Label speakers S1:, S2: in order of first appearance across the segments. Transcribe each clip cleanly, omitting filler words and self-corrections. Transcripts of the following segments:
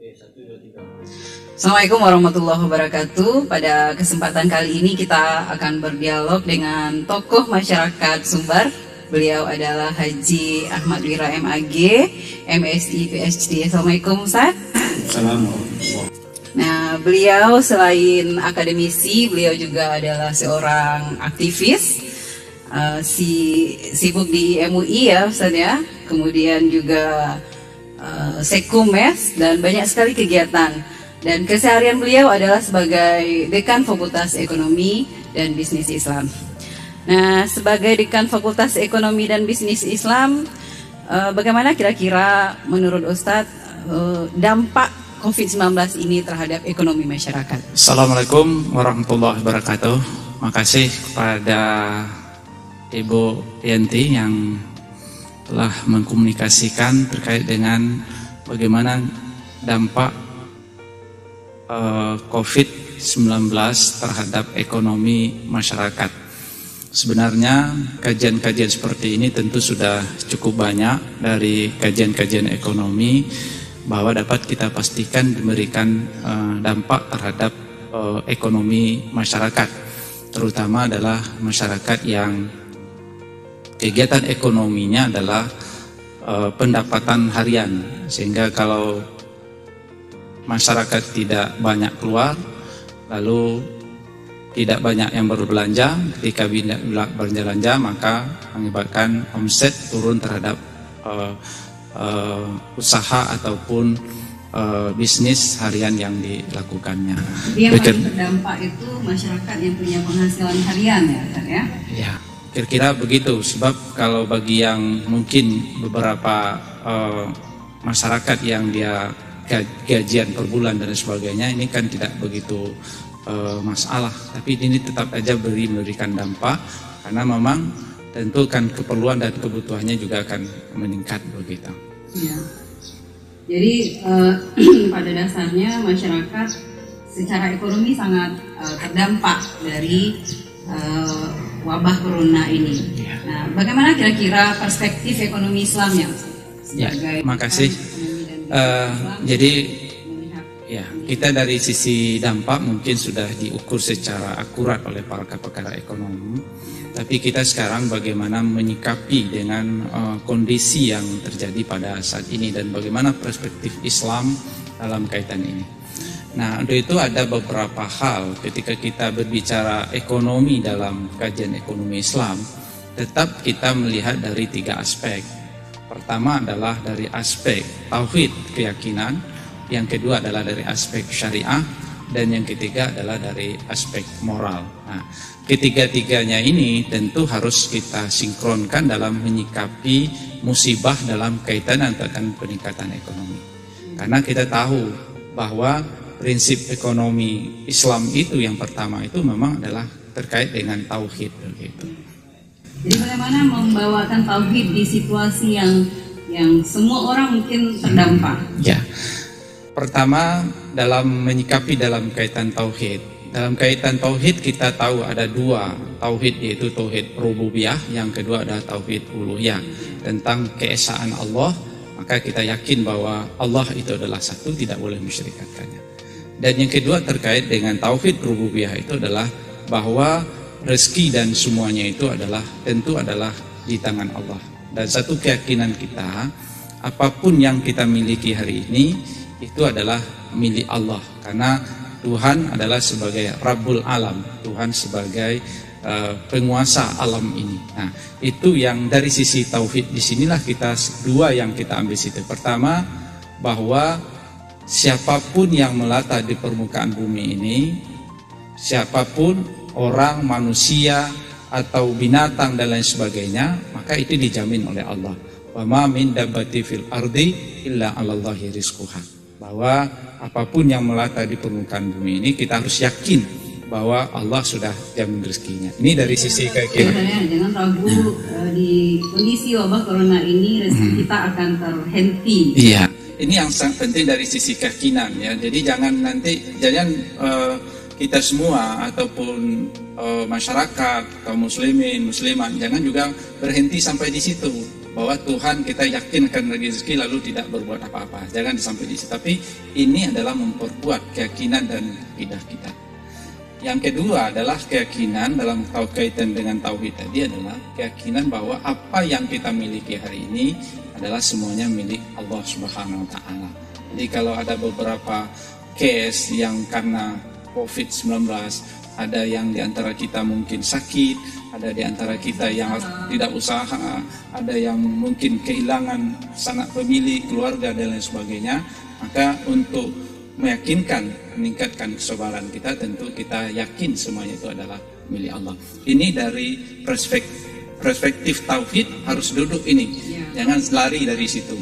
S1: Assalamualaikum warahmatullahi wabarakatuh. Pada kesempatan kali ini kita akan berdialog dengan tokoh masyarakat Sumbar. Beliau adalah Haji Ahmad Wira MAG, MSI PhD. Assalamualaikum Ustaz.
S2: Assalamualaikum.
S1: Nah, beliau selain akademisi, beliau juga adalah seorang aktivis, sibuk di MUI ya Ustaz ya. Kemudian juga Sekumes dan banyak sekali kegiatan. Dan keseharian beliau adalah sebagai Dekan Fakultas Ekonomi dan Bisnis Islam. Nah, sebagai Dekan Fakultas Ekonomi dan Bisnis Islam, bagaimana kira-kira menurut Ustadz dampak COVID-19 ini terhadap ekonomi masyarakat?
S2: Assalamualaikum warahmatullahi wabarakatuh. Makasih kepada Ibu Yanti yang telah mengkomunikasikan terkait dengan bagaimana dampak COVID-19 terhadap ekonomi masyarakat. Sebenarnya kajian-kajian seperti ini tentu sudah cukup banyak dari kajian-kajian ekonomi bahwa dapat kita pastikan memberikan dampak terhadap ekonomi masyarakat, terutama adalah masyarakat yang kegiatan ekonominya adalah pendapatan harian, sehingga kalau masyarakat tidak banyak keluar, lalu tidak banyak yang berbelanja, ketika berbelanja maka mengakibatkan omset turun terhadap usaha ataupun bisnis harian yang dilakukannya.
S1: Yang paling terdampak itu masyarakat yang punya penghasilan harian ya, Ustaz ya?
S2: Ya. Kira-kira begitu, sebab kalau bagi yang mungkin beberapa masyarakat yang dia gajian per bulan dan sebagainya, ini kan tidak begitu masalah, tapi ini tetap aja memberikan dampak karena memang tentu kan keperluan dan kebutuhannya juga akan meningkat begitu.
S1: Ya. Jadi pada dasarnya masyarakat secara ekonomi sangat terdampak dari wabah corona ini. Nah, bagaimana kira-kira perspektif ekonomi Islamnya?
S2: Ya, makasih. Jadi ya, kita dari sisi dampak mungkin sudah diukur secara akurat oleh para pakar ekonomi. Tapi kita sekarang bagaimana menyikapi dengan kondisi yang terjadi pada saat ini dan bagaimana perspektif Islam dalam kaitan ini. Nah, untuk itu ada beberapa hal ketika kita berbicara ekonomi dalam kajian ekonomi Islam, tetap kita melihat dari 3 aspek. Pertama adalah dari aspek tauhid keyakinan, yang kedua adalah dari aspek syariah, dan yang ketiga adalah dari aspek moral. Nah, ketiga-tiganya ini tentu harus kita sinkronkan dalam menyikapi musibah dalam kaitan dengan peningkatan ekonomi. Karena kita tahu bahwa prinsip ekonomi Islam itu yang pertama itu memang adalah terkait dengan tauhid begitu.
S1: Jadi bagaimana membawakan tauhid di situasi yang semua orang mungkin terdampak?
S2: Ya. Pertama, dalam menyikapi dalam kaitan tauhid. Dalam kaitan tauhid kita tahu ada 2 tauhid, yaitu tauhid rububiyah, yang kedua adalah tauhid uluhiyah, tentang keesaan Allah. Maka kita yakin bahwa Allah itu adalah satu, tidak boleh mensyirikkannya. Dan yang kedua terkait dengan tauhid rububiyah itu adalah bahwa rezeki dan semuanya itu adalah tentu adalah di tangan Allah. Dan satu keyakinan kita, apapun yang kita miliki hari ini itu adalah milik Allah, karena Tuhan adalah sebagai Rabbul Alam, Tuhan sebagai penguasa alam ini. Nah, itu yang dari sisi tauhid. Disinilah kita 2 yang kita ambil situ. Pertama, bahwa siapapun yang melata di permukaan bumi ini, siapapun orang, manusia atau binatang dan lain sebagainya, maka itu dijamin oleh Allah. Wa ma min dabbati fil ardi illa 'alallahi rizquha. Bahwa apapun yang melata di permukaan bumi ini, kita harus yakin bahwa Allah sudah jamin rezekinya. Ini dari sisi keyakinan.
S1: Jangan ragu di kondisi wabah corona ini rezeki kita akan terhenti.
S2: Iya. Ini yang sangat penting dari sisi keyakinan ya. Jadi jangan kita semua ataupun masyarakat, kaum muslimin, muslimat, jangan juga berhenti sampai di situ. bahwa Tuhan kita yakinkan rezeki lalu tidak berbuat apa-apa. Jangan sampai di situ. Tapi ini adalah memperkuat keyakinan dan akidah kita. Yang kedua adalah keyakinan dalam kaitan dengan tauhid tadi adalah keyakinan bahwa apa yang kita miliki hari ini adalah semuanya milik Allah Subhanahu wa taala. Jadi kalau ada beberapa case yang karena COVID-19, ada yang diantara kita mungkin sakit, ada diantara kita yang tidak usaha, ada yang mungkin kehilangan sanak pemilik, keluarga dan lain sebagainya. Maka untuk meyakinkan, meningkatkan kesabaran kita, tentu kita yakin semuanya itu adalah milik Allah. Ini dari perspektif tauhid harus duduk ini, jangan lari dari situ.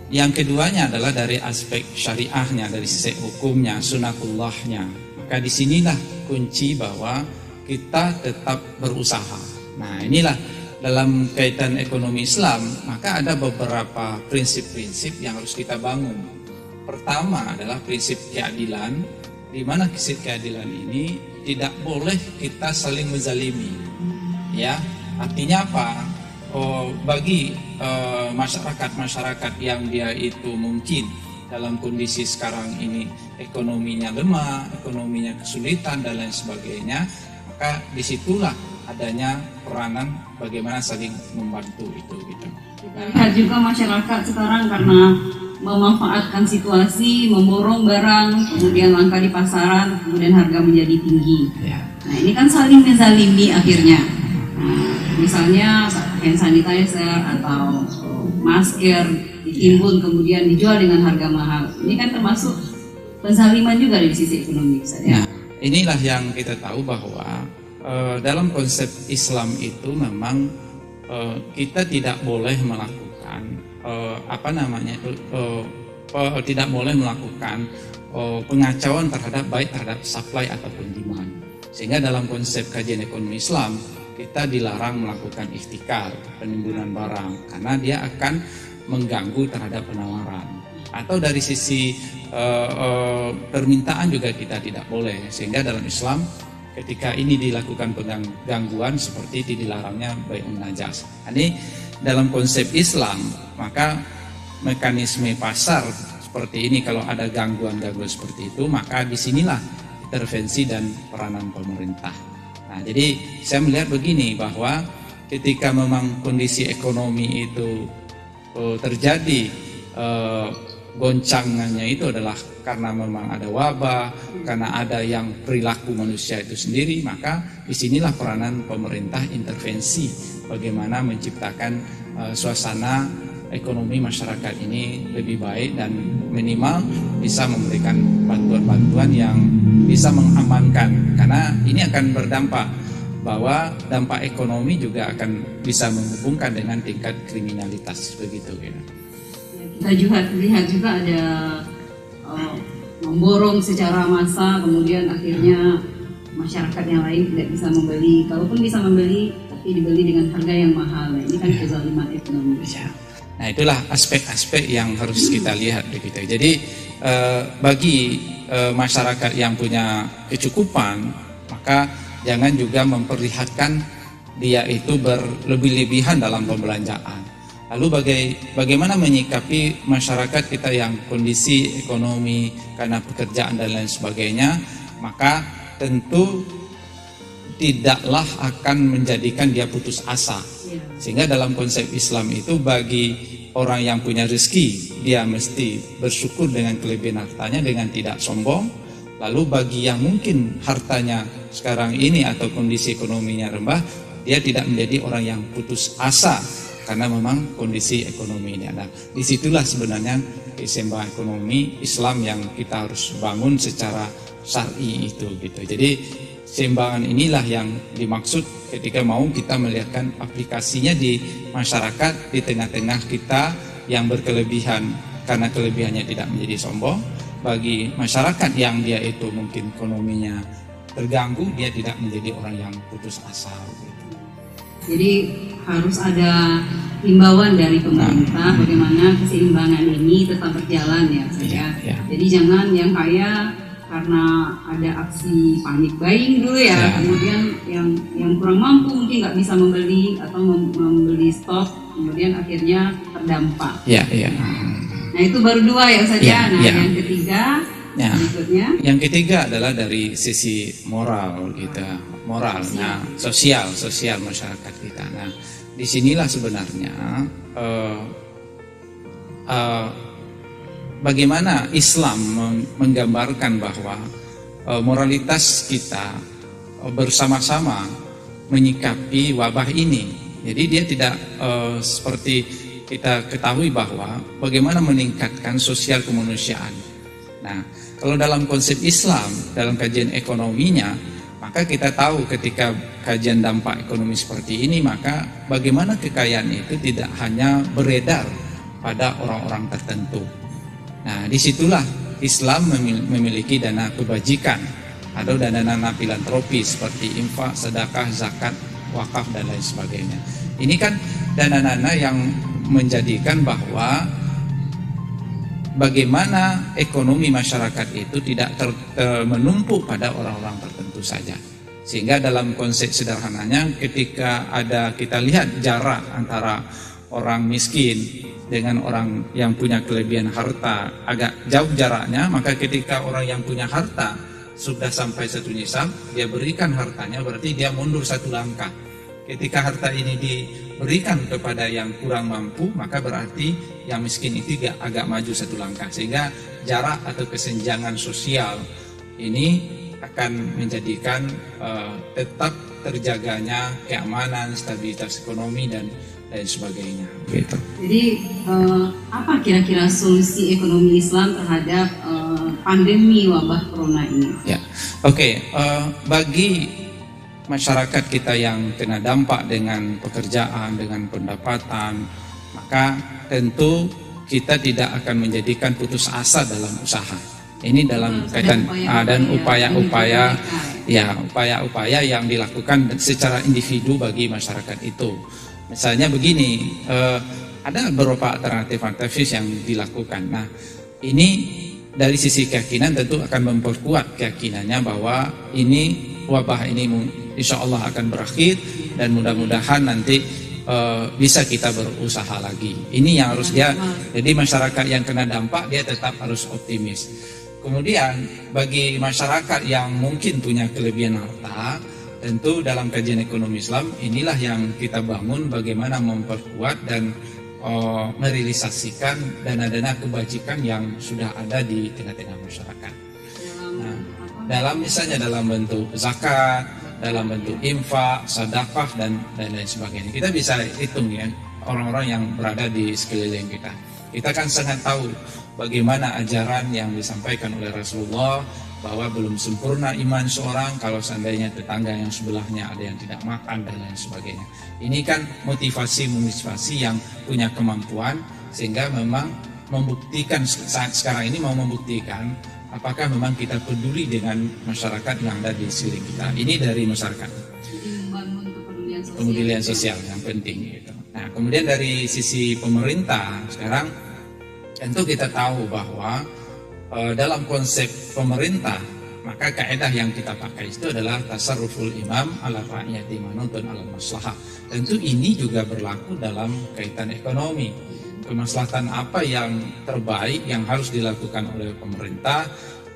S2: Yang keduanya adalah dari aspek syariahnya, dari sisi hukumnya, sunatullahnya. Maka disinilah kunci bahwa kita tetap berusaha. Nah inilah dalam kaitan ekonomi Islam, maka ada beberapa prinsip-prinsip yang harus kita bangun. Pertama adalah prinsip keadilan, di mana prinsip keadilan ini tidak boleh kita saling menzalimi. Ya, artinya apa? Bagi masyarakat yang dia itu mungkin dalam kondisi sekarang ini ekonominya lemah, ekonominya kesulitan dan lain sebagainya, maka disitulah adanya peranan bagaimana saling membantu itu gitu.
S1: Lihat juga masyarakat sekarang karena memanfaatkan situasi, memborong barang, kemudian langka di pasaran, kemudian harga menjadi tinggi. Nah ini kan saling menzalimi akhirnya. Nah, misalnya hand sanitizer atau masker ditimbun kemudian dijual dengan harga mahal. Ini kan termasuk penzaliman juga dari sisi ekonomi.
S2: Nah, inilah yang kita tahu bahwa dalam konsep Islam itu memang kita tidak boleh melakukan tidak boleh melakukan pengacauan terhadap supply ataupun demand. Sehingga dalam konsep kajian ekonomi Islam kita dilarang melakukan ihtikar, penimbunan barang, karena dia akan mengganggu terhadap penawaran. Atau dari sisi permintaan juga kita tidak boleh. Sehingga dalam Islam ketika ini dilakukan gangguan seperti dilarangnya bai'un najas. Ini dalam konsep Islam, maka mekanisme pasar seperti ini kalau ada gangguan-gangguan seperti itu, maka disinilah intervensi dan peranan pemerintah. Nah, jadi saya melihat begini bahwa ketika memang kondisi ekonomi itu terjadi goncangannya itu adalah karena memang ada wabah, karena ada yang perilaku manusia itu sendiri, maka disinilah peranan pemerintah intervensi bagaimana menciptakan suasana ekonomi masyarakat ini lebih baik dan minimal bisa memberikan bantuan-bantuan yang bisa mengamankan, karena ini akan berdampak bahwa dampak ekonomi juga akan bisa menghubungkan dengan tingkat kriminalitas begitu gitu.
S1: Kita juga lihat juga ada memborong secara massal, kemudian akhirnya masyarakat yang lain tidak bisa membeli, kalaupun bisa membeli tapi dibeli dengan harga yang mahal. Nah, ini kan kezaliman ekonomi.
S2: Nah itulah aspek-aspek yang harus kita lihat begitu. Jadi bagi masyarakat yang punya kecukupan, maka jangan juga memperlihatkan dia itu berlebih-lebihan dalam pembelanjaan. Lalu bagaimana menyikapi masyarakat kita yang kondisi ekonomi karena pekerjaan dan lain sebagainya, maka tentu tidaklah akan menjadikan dia putus asa. Sehingga dalam konsep Islam itu bagi orang yang punya rezeki, dia mesti bersyukur dengan kelebihan hartanya dengan tidak sombong. Lalu bagi yang mungkin hartanya sekarang ini atau kondisi ekonominya rendah, dia tidak menjadi orang yang putus asa karena memang kondisi ekonomi ini ada. Disitulah sebenarnya keseimbangan ekonomi Islam yang kita harus bangun secara syar'i itu gitu. Jadi keseimbangan inilah yang dimaksud ketika mau kita melihatkan aplikasinya di masyarakat, di tengah-tengah kita yang berkelebihan karena kelebihannya tidak menjadi sombong. Bagi masyarakat yang dia itu mungkin ekonominya terganggu, dia tidak menjadi orang yang putus asa gitu.
S1: Jadi harus ada himbauan dari pemerintah bagaimana keseimbangan ini tetap berjalan ya. Jadi jangan yang kaya karena ada aksi panik buying dulu kemudian yang kurang mampu mungkin nggak bisa membeli atau membeli stok kemudian akhirnya terdampak.
S2: Ya, ya.
S1: Nah itu baru dua ya Ustaz ya. Nah yang ketiga berikutnya.
S2: Yang ketiga adalah dari sisi moral kita, moralnya, sosial masyarakat kita. Nah disinilah sebenarnya bagaimana Islam menggambarkan bahwa moralitas kita bersama-sama menyikapi wabah ini. Jadi dia tidak seperti kita ketahui bahwa bagaimana meningkatkan sosial kemanusiaan. Nah, kalau dalam konsep Islam, dalam kajian ekonominya, maka kita tahu ketika kajian dampak ekonomi seperti ini, maka bagaimana kekayaan itu tidak hanya beredar pada orang-orang tertentu. Nah, disitulah Islam memiliki dana kebajikan atau dana-dana filantropis seperti infak, sedekah, zakat, wakaf dan lain sebagainya. Ini kan dana-dana yang menjadikan bahwa bagaimana ekonomi masyarakat itu tidak menumpuk pada orang-orang tertentu saja. Sehingga dalam konsep sederhananya ketika kita lihat jarak antara orang miskin dengan orang yang punya kelebihan harta agak jauh jaraknya, maka ketika orang yang punya harta sudah sampai satu nisab, dia berikan hartanya, berarti dia mundur satu langkah. Ketika harta ini diberikan kepada yang kurang mampu, maka berarti yang miskin itu agak maju satu langkah. Sehingga jarak atau kesenjangan sosial ini akan menjadikan tetap terjaganya keamanan, stabilitas ekonomi dan lain sebagainya. Gitu.
S1: Jadi apa kira-kira solusi ekonomi Islam terhadap pandemi wabah corona ini?
S2: Ya, oke. Bagi masyarakat kita yang kena dampak dengan pekerjaan, dengan pendapatan, maka tentu kita tidak akan menjadikan putus asa dalam usaha. Ini dalam kaitan dan upaya-upaya yang dilakukan secara individu bagi masyarakat itu. Misalnya begini, ada beberapa alternatif yang dilakukan. Nah, ini dari sisi keyakinan tentu akan memperkuat keyakinannya bahwa ini wabah ini insya Allah akan berakhir dan mudah-mudahan nanti bisa kita berusaha lagi. Ini yang harus jadi masyarakat yang kena dampak dia tetap harus optimis. Kemudian bagi masyarakat yang mungkin punya kelebihan harta, tentu dalam kajian ekonomi Islam inilah yang kita bangun bagaimana memperkuat dan merealisasikan dana-dana kebajikan yang sudah ada di tengah-tengah masyarakat. Nah, misalnya dalam bentuk zakat, dalam bentuk infak, sedekah dan lain sebagainya. Kita bisa hitung ya orang-orang yang berada di sekeliling kita. Kita kan sangat tahu bagaimana ajaran yang disampaikan oleh Rasulullah bahwa belum sempurna iman seorang kalau seandainya tetangga yang sebelahnya ada yang tidak makan dan lain sebagainya. Ini kan motivasi yang punya kemampuan sehingga memang membuktikan saat sekarang ini mau membuktikan apakah memang kita peduli dengan masyarakat yang ada di sekeliling kita. Ini dari masyarakat. Kepedulian sosial yang penting gitu. Nah, kemudian dari sisi pemerintah sekarang tentu kita tahu bahwa dalam konsep pemerintah maka kaidah yang kita pakai itu adalah tasarruful imam ala ra'iyati manutun ala maslahah. Tentu ini juga berlaku dalam kaitan ekonomi. Kemaslahatan apa yang terbaik yang harus dilakukan oleh pemerintah,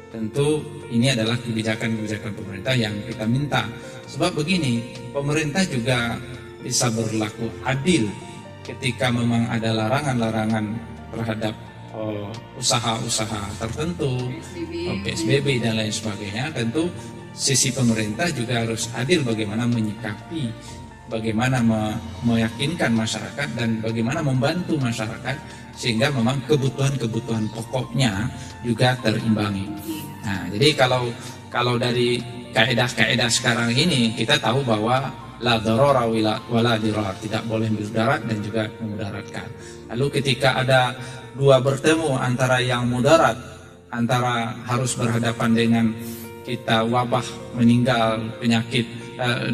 S2: tentu ini adalah kebijakan-kebijakan pemerintah yang kita minta. Sebab begini, pemerintah juga bisa berlaku adil ketika memang ada larangan-larangan terhadap usaha-usaha tertentu, PSBB dan lain sebagainya. Tentu sisi pemerintah juga harus adil bagaimana menyikapi, bagaimana meyakinkan masyarakat dan bagaimana membantu masyarakat sehingga memang kebutuhan-kebutuhan pokoknya juga terimbangi. Nah, jadi kalau dari kaidah-kaidah sekarang ini kita tahu bahwa la darara wala dirar, tidak boleh mudarat dan juga memudaratkan. Lalu ketika ada dua bertemu antara yang mudarat, antara harus berhadapan dengan kita wabah meninggal penyakit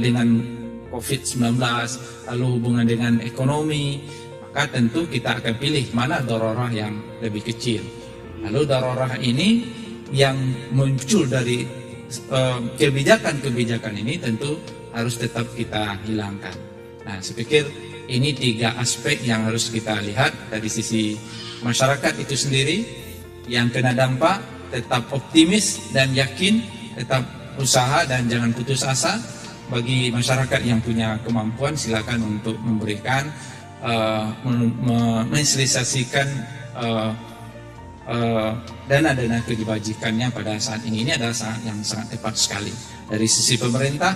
S2: dengan COVID-19 lalu hubungan dengan ekonomi, maka tentu kita akan pilih mana dararah yang lebih kecil. Lalu dararah ini yang muncul dari kebijakan-kebijakan ini tentu harus tetap kita hilangkan. Nah, saya pikir ini 3 aspek yang harus kita lihat dari sisi masyarakat itu sendiri yang kena dampak, tetap optimis dan yakin, tetap usaha dan jangan putus asa. Bagi masyarakat yang punya kemampuan silakan untuk memberikan mensialisasikan dana-dana kebajikannya pada saat ini. Ini adalah saat yang sangat tepat sekali. Dari sisi pemerintah,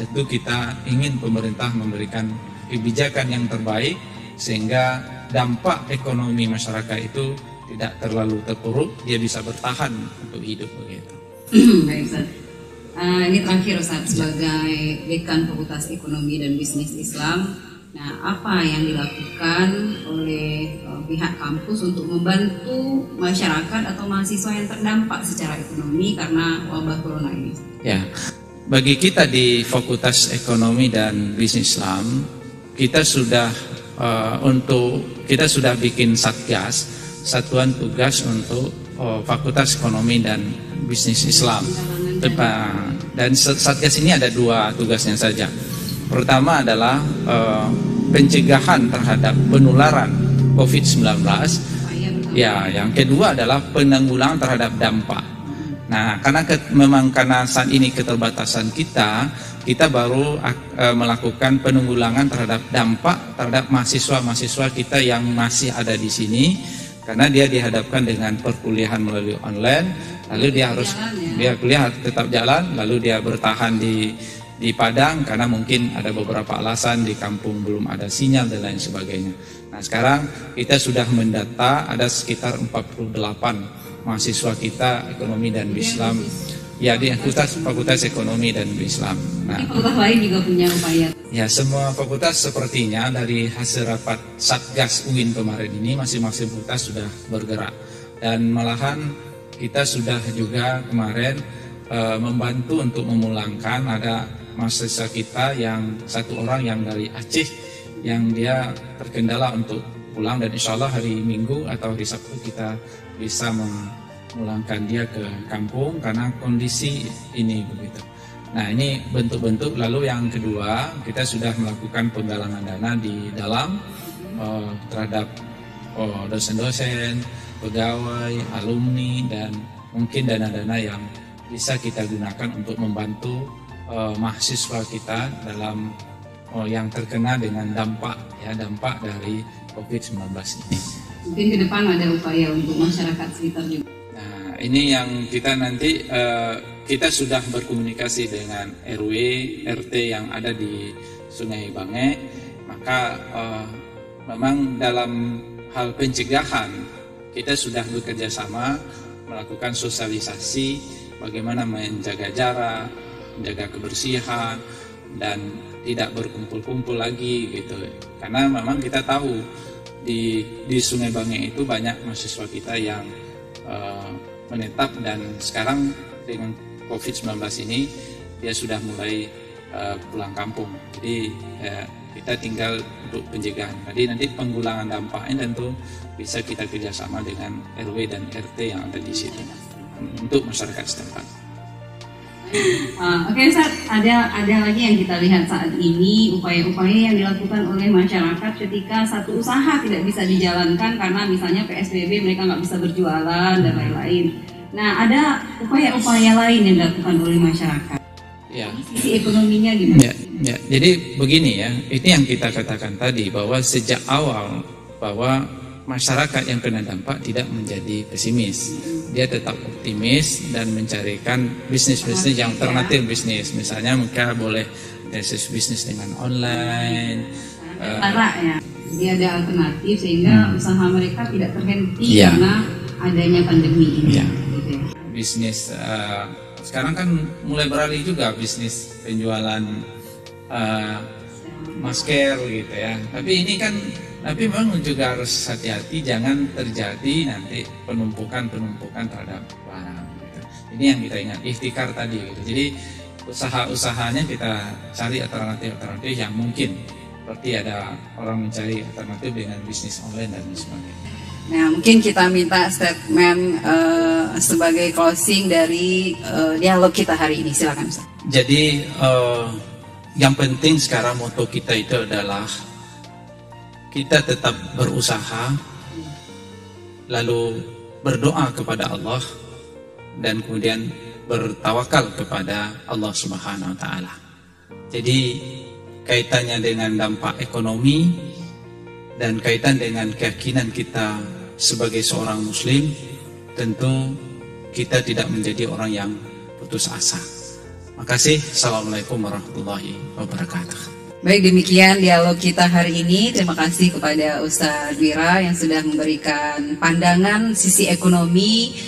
S2: tentu kita ingin pemerintah memberikan kebijakan yang terbaik sehingga dampak ekonomi masyarakat itu tidak terlalu terpuruk, dia bisa bertahan untuk hidup begitu.
S1: Baik, Ustaz. Ini terakhir, Ustaz, sebagai Dekan Fakultas Ekonomi dan Bisnis Islam, nah apa yang dilakukan oleh pihak kampus untuk membantu masyarakat atau mahasiswa yang terdampak secara ekonomi karena wabah corona ini?
S2: Ya, bagi kita di Fakultas Ekonomi dan Bisnis Islam, kita sudah bikin satgas, satuan tugas untuk Fakultas Ekonomi dan Bisnis Islam. Dan satgas ini ada 2 tugasnya saja. Pertama adalah pencegahan terhadap penularan COVID-19. Ya, yang kedua adalah penanggulangan terhadap dampak. Nah, karena saat ini keterbatasan kita baru melakukan penanggulangan terhadap dampak terhadap mahasiswa kita yang masih ada di sini, karena dia dihadapkan dengan perkuliahan melalui online, lalu dia kuliah tetap jalan, lalu dia bertahan di Padang karena mungkin ada beberapa alasan di kampung belum ada sinyal dan lain sebagainya. Nah, sekarang kita sudah mendata ada sekitar 48 mahasiswa kita ekonomi dan Islam, ya di Fakultas Ekonomi dan Islam.
S1: Nah, fakultas lain juga punya upaya.
S2: Ya, semua fakultas sepertinya dari hasil rapat Satgas UIN kemarin ini masing-masing fakultas sudah bergerak, dan malahan kita sudah juga kemarin membantu untuk memulangkan ada mahasiswa kita yang 1 orang yang dari Aceh yang dia terkendala untuk pulang, dan insya Allah hari Minggu atau hari Sabtu kita bisa memulangkan dia ke kampung karena kondisi ini begitu. Nah, ini bentuk-bentuk. Lalu yang kedua, kita sudah melakukan penggalangan dana di dalam terhadap dosen-dosen, pegawai, alumni, dan mungkin dana-dana yang bisa kita gunakan untuk membantu mahasiswa kita dalam yang terkena dengan dampak dari COVID-19 ini.
S1: Mungkin ke depan ada upaya untuk masyarakat sekitar juga.
S2: Nah, ini yang kita nanti kita sudah berkomunikasi dengan RW, RT yang ada di Sungai Bange, maka memang dalam hal pencegahan kita sudah bekerja sama melakukan sosialisasi bagaimana menjaga jarak, menjaga kebersihan, dan tidak berkumpul-kumpul lagi gitu. Karena memang kita tahu di Sungai Bange itu banyak mahasiswa kita yang menetap, dan sekarang dengan COVID-19 ini dia sudah mulai pulang kampung. Jadi kita tinggal untuk pencegahan. Jadi nanti penggulangan dampaknya tentu bisa kita kerjasama dengan RW dan RT yang ada di situ untuk masyarakat setempat.
S1: Oke, Ustaz, ada lagi yang kita lihat saat ini, upaya-upaya yang dilakukan oleh masyarakat ketika satu usaha tidak bisa dijalankan karena misalnya PSBB, mereka nggak bisa berjualan dan lain-lain. Nah, ada upaya-upaya lain yang dilakukan oleh masyarakat.
S2: Ya.
S1: Sisi ekonominya gimana?
S2: Ya, jadi begini ya, ini yang kita katakan tadi bahwa sejak awal bahwa masyarakat yang kena dampak tidak menjadi pesimis, dia tetap optimis dan mencarikan bisnis-bisnis yang alternatif bisnis. Misalnya mereka boleh bisnis dengan online.
S1: Ya. Jadi ada alternatif sehingga usaha mereka tidak terhenti karena adanya pandemi ini.
S2: Ya. Gitu ya. Bisnis sekarang kan mulai beralih juga bisnis penjualan masker gitu ya. Tapi memang juga harus hati-hati, jangan terjadi nanti penumpukan terhadap barang gitu. Ini yang kita ingat, ikhtikar tadi gitu. Jadi usaha-usahanya kita cari alternatif yang mungkin, seperti ada orang mencari alternatif dengan bisnis online dan sebagainya.
S1: Nah, mungkin kita minta statement sebagai closing dari dialog kita hari ini, silakan Ustaz.
S2: Jadi yang penting sekarang moto kita itu adalah kita tetap berusaha, lalu berdoa kepada Allah, dan kemudian bertawakal kepada Allah Subhanahu wa Ta'ala. Jadi kaitannya dengan dampak ekonomi dan kaitan dengan keyakinan kita sebagai seorang muslim, tentu kita tidak menjadi orang yang putus asa. Makasih. Assalamualaikum warahmatullahi wabarakatuh.
S1: Baik, demikian dialog kita hari ini. Terima kasih kepada Ustadz Wira yang sudah memberikan pandangan sisi ekonomi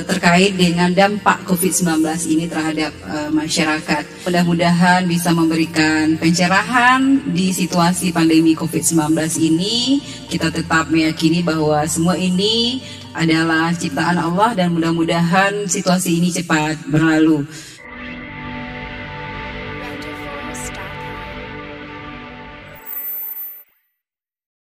S1: terkait dengan dampak COVID-19 ini terhadap masyarakat. Mudah-mudahan bisa memberikan pencerahan di situasi pandemi COVID-19 ini. Kita tetap meyakini bahwa semua ini adalah ciptaan Allah dan mudah-mudahan situasi ini cepat berlalu.